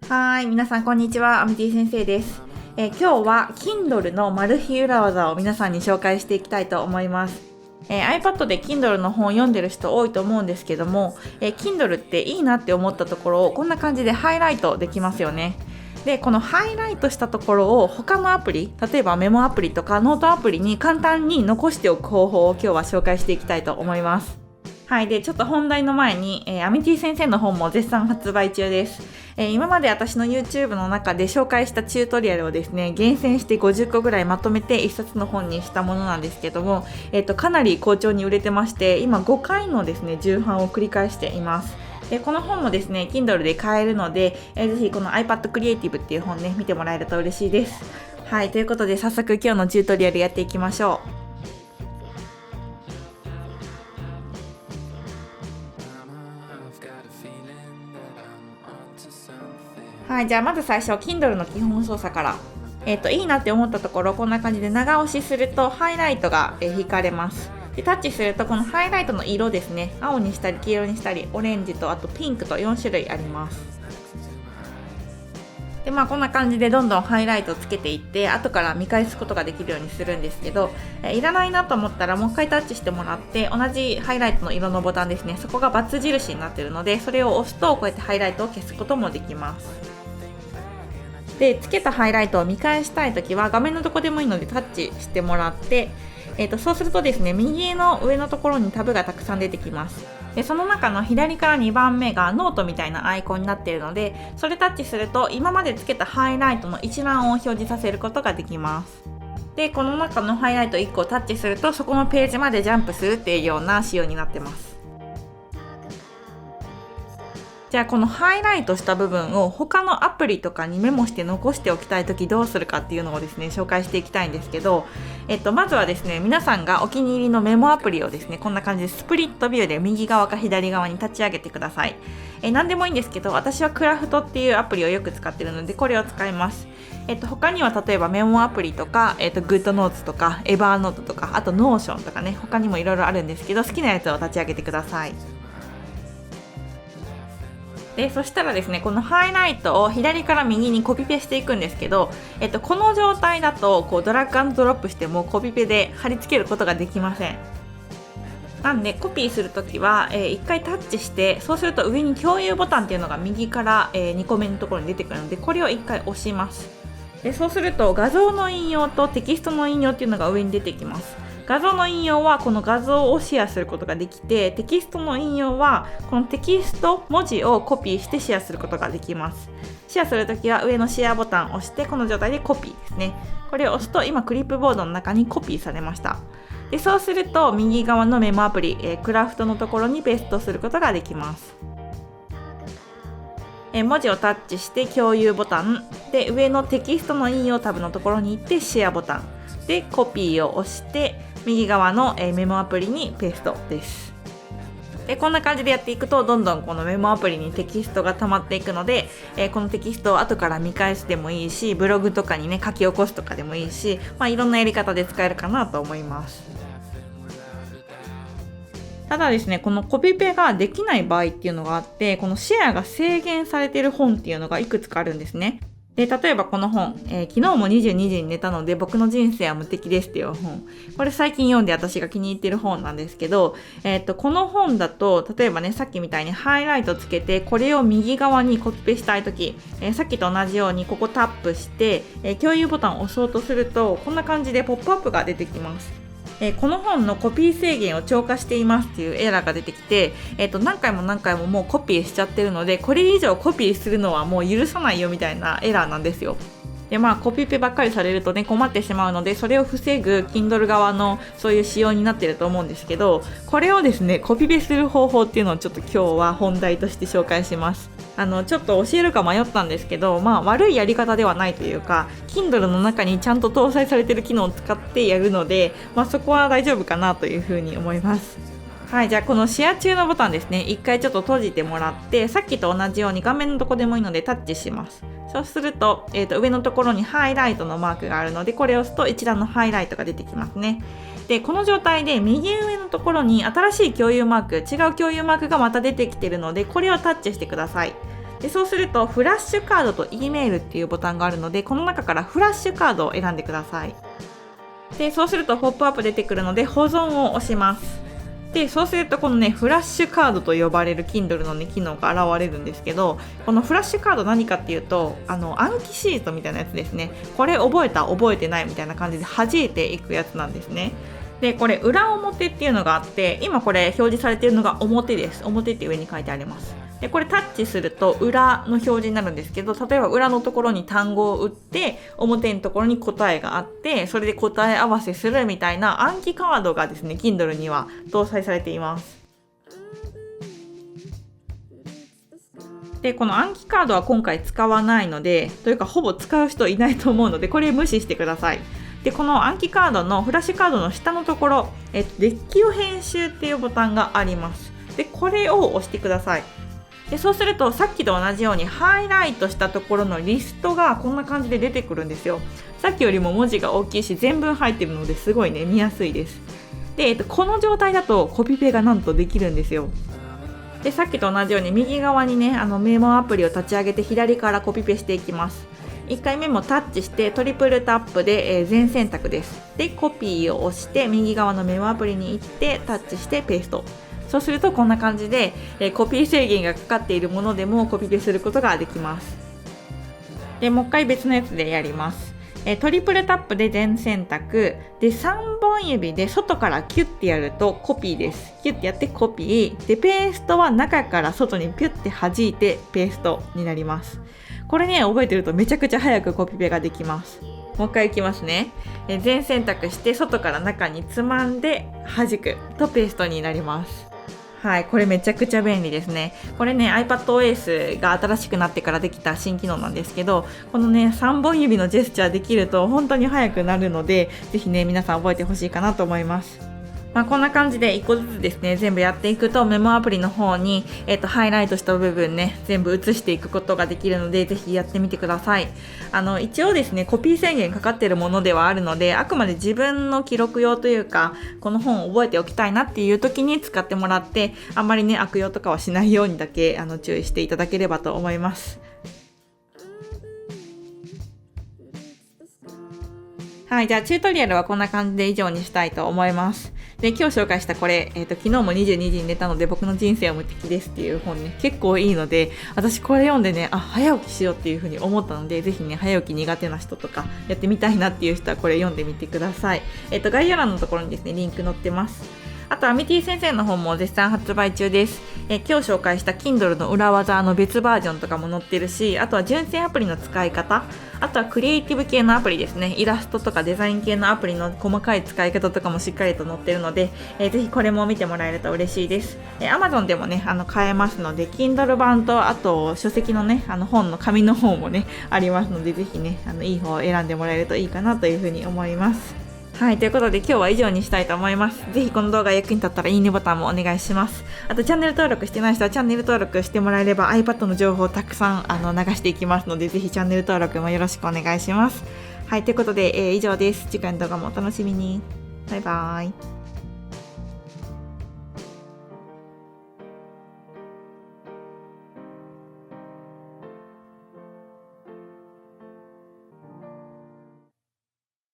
はい、皆さんこんにちは。アミティ先生です。今日は Kindle のマル秘裏技を皆さんに紹介していきたいと思います。iPad で Kindle の本を読んでる人多いと思うんですけども、Kindle っていいなって思ったところをこんな感じでハイライトできますよね。で、このハイライトしたところを他のアプリ、例えばメモアプリとかノートアプリに簡単に残しておく方法を今日は紹介していきたいと思います。はい。で、ちょっと本題の前に、アミティ先生の本も絶賛発売中です。今まで私の YouTube の中で紹介したチュートリアルをですね、厳選して50個ぐらいまとめて1冊の本にしたものなんですけども、かなり好調に売れてまして、今5回のですね、重版を繰り返しています。この本もですね、Kindle で買えるので、ぜひこの iPad Creative っていう本ね、見てもらえると嬉しいです。はい。ということで、早速今日のチュートリアルやっていきましょう。はい、じゃあまず最初 Kindle の基本操作から、いいなって思ったところ、こんな感じで長押しするとハイライトが、引かれます。でタッチするとこのハイライトの色ですね、青にしたり黄色にしたりオレンジとあとピンクと4種類あります。でこんな感じでどんどんハイライトをつけていって後から見返すことができるようにするんですけど、いらないなと思ったらもう一回タッチしてもらって同じハイライトの色のボタンですね、そこが×印になっているのでそれを押すとこうやってハイライトを消すこともできます。でつけたハイライトを見返したいときは画面のどこでもいいのでタッチしてもらって、そうするとですね、右の上のところにタブがたくさん出てきます。でその中の左から2番目がノートみたいなアイコンになっているので、それタッチすると今までつけたハイライトの一覧を表示させることができます。でこの中のハイライト1個をタッチするとそこのページまでジャンプするっていうような仕様になってます。じゃあこのハイライトした部分を他のアプリとかにメモして残しておきたいときどうするかっていうのをですね紹介していきたいんですけど、まずはですね、皆さんがお気に入りのメモアプリをですねこんな感じでスプリットビューで右側か左側に立ち上げてください。何でもいいんですけど私はクラフトっていうアプリをよく使ってるのでこれを使います。他には例えばメモアプリとか、グッドノーツとかエバーノートとかあとノーションとかね、他にもいろいろあるんですけど好きなやつを立ち上げてください。でそしたらですね、このハイライトを左から右にコピペしていくんですけど、この状態だとこうドラッグ&ドロップしてもコピペで貼り付けることができません。なんでコピーするときは、1回タッチして、そうすると上に共有ボタンっていうのが右から、2個目のところに出てくるのでこれを1回押します。でそうすると画像の引用とテキストの引用っていうのが上に出てきます。画像の引用はこの画像をシェアすることができて、テキストの引用はこのテキスト文字をコピーしてシェアすることができます。シェアするときは上のシェアボタンを押してこの状態でコピーですね。これを押すと今クリップボードの中にコピーされました。でそうすると右側のメモアプリ、クラフトのところにペーストすることができます。文字をタッチして共有ボタンで上のテキストの引用タブのところに行ってシェアボタンでコピーを押して右側のメモアプリにペーストです。でこんな感じでやっていくとどんどんこのメモアプリにテキストが溜まっていくので、このテキストを後から見返してもいいし、ブログとかにね書き起こすとかでもいいし、いろんなやり方で使えるかなと思います。ただですね、このコピペができない場合っていうのがあって、このシェアが制限されている本っていうのがいくつかあるんですね。で例えばこの本、昨日も22時に寝たので僕の人生は無敵ですっていう本、これ最近読んで私が気に入ってる本なんですけど、この本だと例えばね、さっきみたいにハイライトつけてこれを右側にコピペしたいとき、さっきと同じようにここタップして、共有ボタンを押そうとするとこんな感じでポップアップが出てきます。この本のコピー制限を超過していますっていうエラーが出てきて、何回ももうコピーしちゃってるのでこれ以上コピーするのはもう許さないよみたいなエラーなんですよ。でコピペばっかりされるとね困ってしまうので、それを防ぐ Kindle 側のそういう仕様になってると思うんですけど、これをですねコピペする方法っていうのをちょっと今日は本題として紹介します。ちょっと教えるか迷ったんですけど、悪いやり方ではないというか Kindle の中にちゃんと搭載されている機能を使ってやるので、そこは大丈夫かなというふうに思います。はい、じゃあこのシェア中のボタンですね、一回ちょっと閉じてもらってさっきと同じように画面のどこでもいいのでタッチします。そうすると、上のところにハイライトのマークがあるのでこれを押すと一覧のハイライトが出てきますね。でこの状態で右上のところに新しい共有マーク、違う共有マークがまた出てきているのでこれをタッチしてください。でそうするとフラッシュカードと E メールっていうボタンがあるので、この中からフラッシュカードを選んでください。でそうするとポップアップ出てくるので保存を押します。でそうするとこのねフラッシュカードと呼ばれる Kindle のね機能が現れるんですけど、このフラッシュカード何かっていうと暗記シートみたいなやつですね。これ覚えた覚えてないみたいな感じで弾いていくやつなんですね。でこれ裏表っていうのがあって、今これ表示されているのが表です。表って上に書いてあります。でこれタッチすると裏の表示になるんですけど、例えば裏のところに単語を打って表のところに答えがあって、それで答え合わせするみたいな暗記カードがですね Kindle には搭載されています。でこの暗記カードは今回使わないので、というかほぼ使う人いないと思うので、これ無視してください。でこの暗記カードのフラッシュカードの下のところ、デッキを編集っていうボタンがあります。でこれを押してください。でそうするとさっきと同じようにハイライトしたところのリストがこんな感じで出てくるんですよ。さっきよりも文字が大きいし全文入ってるのですごいね見やすいです。で、この状態だとコピペがなんとできるんですよ。でさっきと同じように右側にねメモアプリを立ち上げて左からコピペしていきます。1回目もタッチしてトリプルタップで、全選択です。でコピーを押して右側のメモアプリに行ってタッチしてペースト。そうするとこんな感じで、コピー制限がかかっているものでもコピペすることができます。でもう一回別のやつでやります。トリプルタップで全選択で3本指で外からキュッてやるとコピーです。キュッてやってコピーで、ペーストは中から外にピュッて弾いてペーストになります。これね覚えてるとめちゃくちゃ早くコピペができます。もう一回いきますね。全選択して外から中につまんで弾くとペーストになります。はい、これめちゃくちゃ便利ですね。これね iPadOS が新しくなってからできた新機能なんですけど、このね3本指のジェスチャーできると本当に早くなるので、ぜひね皆さん覚えてほしいかなと思います。こんな感じで1個ずつですね全部やっていくとメモアプリの方に、ハイライトした部分ね全部写していくことができるので、ぜひやってみてください。一応ですねコピー制限かかっているものではあるので、あくまで自分の記録用というかこの本を覚えておきたいなっていう時に使ってもらって、あんまりね悪用とかはしないようにだけ注意していただければと思います。はい、じゃあチュートリアルはこんな感じで以上にしたいと思います。で今日紹介したこれ、昨日も22時に寝たので僕の人生は無敵ですっていう本ね結構いいので、私これ読んでね早起きしようっていう風に思ったので、ぜひね早起き苦手な人とかやってみたいなっていう人はこれ読んでみてください。概要欄のところにですねリンク載ってます。あとアミティ先生の本も絶賛発売中です。今日紹介した Kindle の裏技の別バージョンとかも載ってるし、あとは純正アプリの使い方、あとはクリエイティブ系のアプリですね、イラストとかデザイン系のアプリの細かい使い方とかもしっかりと載ってるので、ぜひこれも見てもらえると嬉しいです。Amazon でもね買えますので、 Kindle 版とあと書籍のね本の紙の方もねありますので、ぜひねいい方を選んでもらえるといいかなというふうに思います。はい、ということで今日は以上にしたいと思います。ぜひこの動画役に立ったらいいねボタンもお願いします。あとチャンネル登録してない人はチャンネル登録してもらえれば iPad の情報をたくさん流していきますので、ぜひチャンネル登録もよろしくお願いします。はい、ということで、以上です。次回の動画もお楽しみに。バイバーイ。